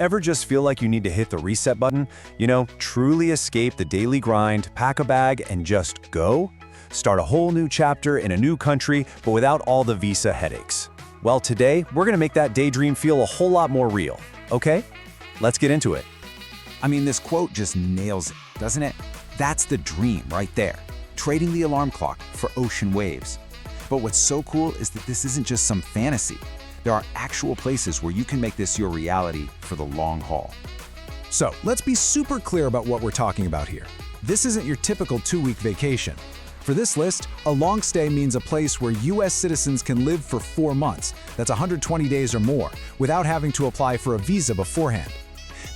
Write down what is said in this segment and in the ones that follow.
Ever just feel like you need to hit the reset button? Truly escape the daily grind, pack a bag, and just go? Start a whole new chapter in a new country, but without all the visa headaches. Well, today, we're gonna make that daydream feel a whole lot more real, okay? Let's get into it. I mean, this quote just nails it, doesn't it? That's the dream right there. Trading the alarm clock for ocean waves. But what's so cool is that this isn't just some fantasy. There are actual places where you can make this your reality for the long haul. So, let's be super clear about what we're talking about here. This isn't your typical 2-week vacation. For this list, a long stay means a place where US citizens can live for 4 months, that's 120 days or more, without having to apply for a visa beforehand.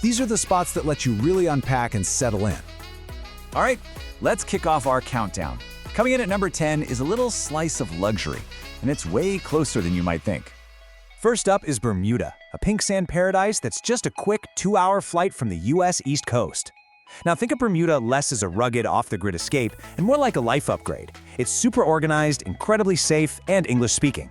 These are the spots that let you really unpack and settle in. All right, let's kick off our countdown. Coming in at number 10 is a little slice of luxury, and it's way closer than you might think. First up is Bermuda, a pink sand paradise that's just a quick 2-hour flight from the US East Coast. Now think of Bermuda less as a rugged, off-the-grid escape and more like a life upgrade. It's super organized, incredibly safe, and English-speaking.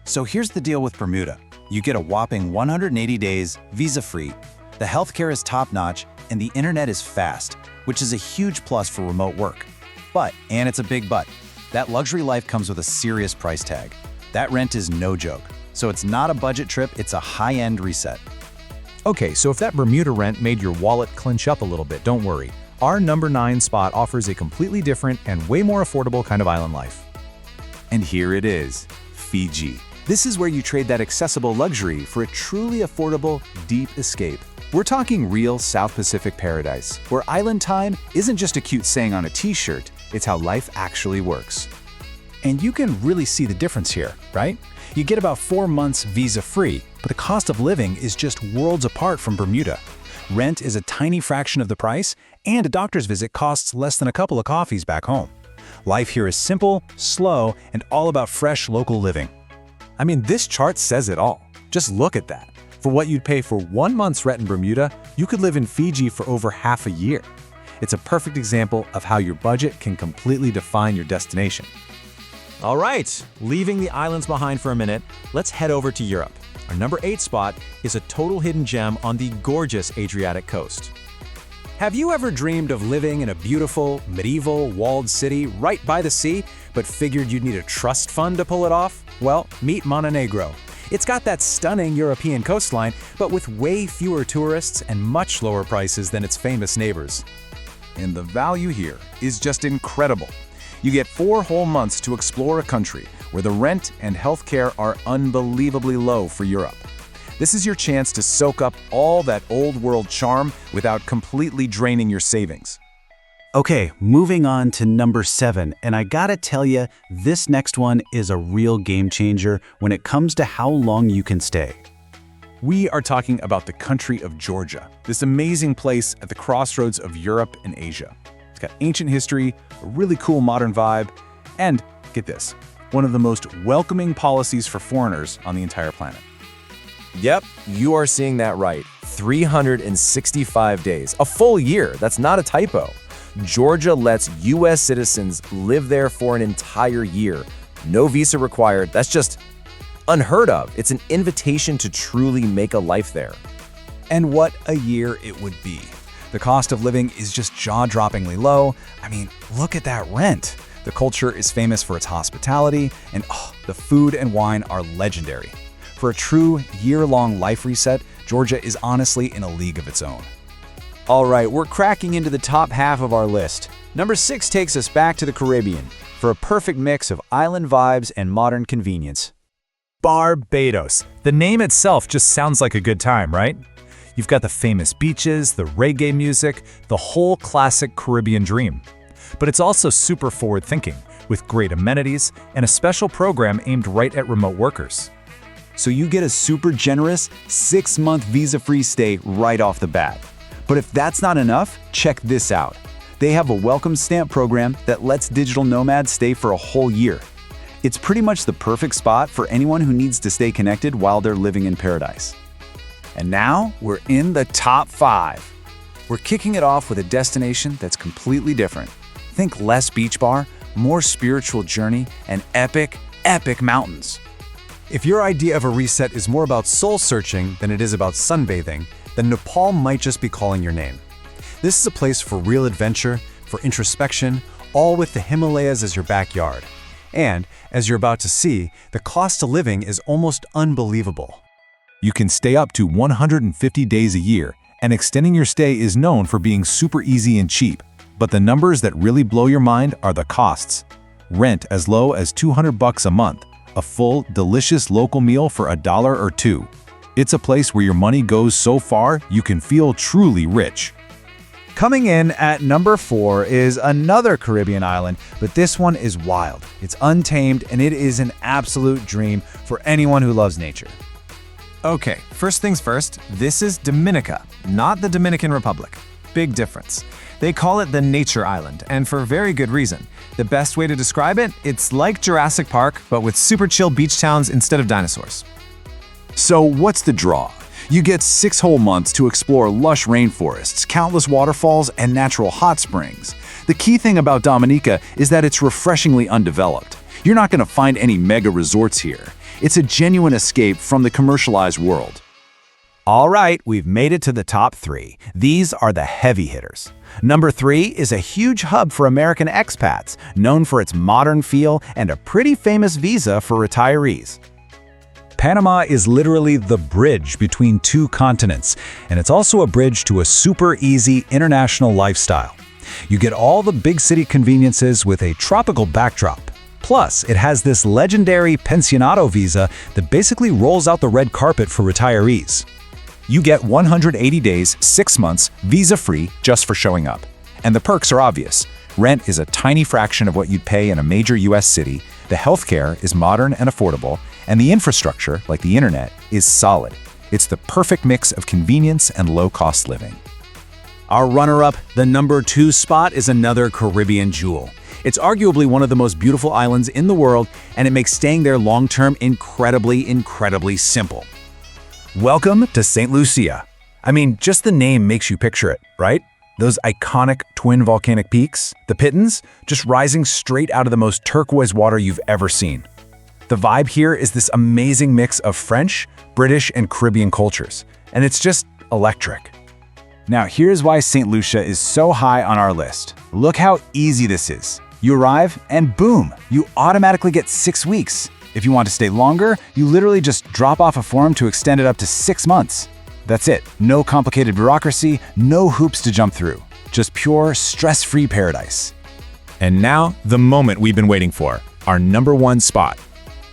So here's the deal with Bermuda. You get a whopping 180 days, visa-free, the healthcare is top-notch, and the internet is fast, which is a huge plus for remote work. But, and it's a big but, that luxury life comes with a serious price tag. That rent is no joke. So it's not a budget trip, it's a high-end reset. Okay, so if that Bermuda rent made your wallet clench up a little bit, don't worry. Our number 9 spot offers a completely different and way more affordable kind of island life. And here it is, Fiji. This is where you trade that accessible luxury for a truly affordable, deep escape. We're talking real South Pacific paradise, where island time isn't just a cute saying on a t-shirt, it's how life actually works. And you can really see the difference here, right? You get about 4 months visa-free, but the cost of living is just worlds apart from Bermuda. Rent is a tiny fraction of the price, and a doctor's visit costs less than a couple of coffees back home. Life here is simple, slow, and all about fresh local living. I mean, this chart says it all. Just look at that. For what you'd pay for 1 month's rent in Bermuda, you could live in Fiji for over half a year. It's a perfect example of how your budget can completely define your destination. All right, leaving the islands behind for a minute, let's head over to Europe. Our number 8 spot is a total hidden gem on the gorgeous Adriatic coast. Have you ever dreamed of living in a beautiful, medieval, walled city right by the sea, but figured you'd need a trust fund to pull it off? Well, meet Montenegro. It's got that stunning European coastline, but with way fewer tourists and much lower prices than its famous neighbors. And the value here is just incredible. You get 4 whole months to explore a country where the rent and healthcare are unbelievably low for Europe. This is your chance to soak up all that old world charm without completely draining your savings. Okay, moving on to number 7, and I gotta tell you, this next one is a real game changer when it comes to how long you can stay. We are talking about the country of Georgia, this amazing place at the crossroads of Europe and Asia. It's got ancient history, a really cool modern vibe, and, get this, one of the most welcoming policies for foreigners on the entire planet. Yep, you are seeing that right. 365 days, a full year. That's not a typo. Georgia lets US citizens live there for an entire year. No visa required. That's just unheard of. It's an invitation to truly make a life there. And what a year it would be. The cost of living is just jaw-droppingly low. I mean, look at that rent. The culture is famous for its hospitality, and the food and wine are legendary. For a true year-long life reset, Georgia is honestly in a league of its own. All right, we're cracking into the top half of our list. Number 6 takes us back to the Caribbean for a perfect mix of island vibes and modern convenience. Barbados. The name itself just sounds like a good time, right? You've got the famous beaches, the reggae music, the whole classic Caribbean dream. But it's also super forward-thinking, with great amenities and a special program aimed right at remote workers. So you get a super generous 6-month visa-free stay right off the bat. But if that's not enough, check this out. They have a welcome stamp program that lets digital nomads stay for a whole year. It's pretty much the perfect spot for anyone who needs to stay connected while they're living in paradise. And now we're in the top 5. We're kicking it off with a destination that's completely different. Think less beach bar, more spiritual journey, and epic, epic mountains. If your idea of a reset is more about soul-searching than it is about sunbathing, then Nepal might just be calling your name. This is a place for real adventure, for introspection, all with the Himalayas as your backyard. And, as you're about to see, the cost of living is almost unbelievable. You can stay up to 150 days a year, and extending your stay is known for being super easy and cheap. But the numbers that really blow your mind are the costs. Rent as low as $200 a month, a full, delicious local meal for $1 or $2. It's a place where your money goes so far you can feel truly rich. Coming in at number 4 is another Caribbean island, but this one is wild. It's untamed, and it is an absolute dream for anyone who loves nature. Okay, first things first, this is Dominica, not the Dominican Republic. Big difference. They call it the Nature Island, and for very good reason. The best way to describe it, it's like Jurassic Park, but with super chill beach towns instead of dinosaurs. So what's the draw? You get 6 whole months to explore lush rainforests, countless waterfalls, and natural hot springs. The key thing about Dominica is that it's refreshingly undeveloped. You're not going to find any mega resorts here. It's a genuine escape from the commercialized world. All right, we've made it to the top 3. These are the heavy hitters. Number 3 is a huge hub for American expats, known for its modern feel and a pretty famous visa for retirees. Panama is literally the bridge between 2 continents, and it's also a bridge to a super easy international lifestyle. You get all the big city conveniences with a tropical backdrop. Plus, it has this legendary pensionado visa that basically rolls out the red carpet for retirees. You get 180 days, 6 months, visa-free just for showing up. And the perks are obvious. Rent is a tiny fraction of what you'd pay in a major US city, the healthcare is modern and affordable, and the infrastructure, like the internet, is solid. It's the perfect mix of convenience and low-cost living. Our runner-up, the number 2 spot, is another Caribbean jewel. It's arguably one of the most beautiful islands in the world, and it makes staying there long-term incredibly simple. Welcome to St. Lucia. I mean, just the name makes you picture it, right? Those iconic twin volcanic peaks, the Pitons, just rising straight out of the most turquoise water you've ever seen. The vibe here is this amazing mix of French, British, and Caribbean cultures, and it's just electric. Now, here's why St. Lucia is so high on our list. Look how easy this is. You arrive, and boom, you automatically get 6 weeks. If you want to stay longer, you literally just drop off a form to extend it up to 6 months. That's it. No complicated bureaucracy, no hoops to jump through. Just pure, stress-free paradise. And now, the moment we've been waiting for, our number 1 spot.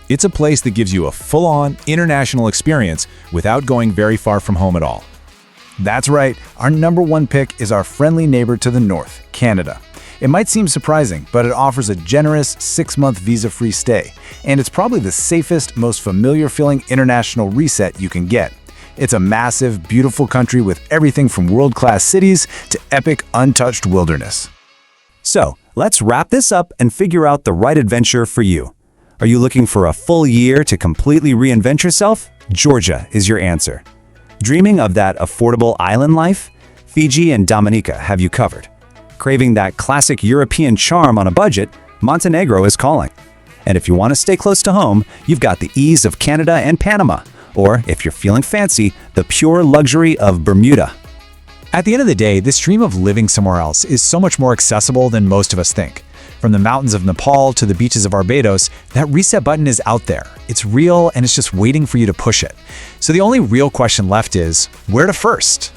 It's a place that gives you a full-on, international experience without going very far from home at all. That's right, our number 1 pick is our friendly neighbor to the north, Canada. It might seem surprising, but it offers a generous 6-month visa-free stay, and it's probably the safest, most familiar-feeling international reset you can get. It's a massive, beautiful country with everything from world-class cities to epic, untouched wilderness. So, let's wrap this up and figure out the right adventure for you. Are you looking for a full year to completely reinvent yourself? Georgia is your answer. Dreaming of that affordable island life? Fiji and Dominica have you covered. Craving that classic European charm on a budget? Montenegro is calling. And if you want to stay close to home, you've got the ease of Canada and Panama. Or, if you're feeling fancy, the pure luxury of Bermuda. At the end of the day, this dream of living somewhere else is so much more accessible than most of us think. From the mountains of Nepal to the beaches of Barbados, that reset button is out there. It's real, and it's just waiting for you to push it. So the only real question left is, where to first?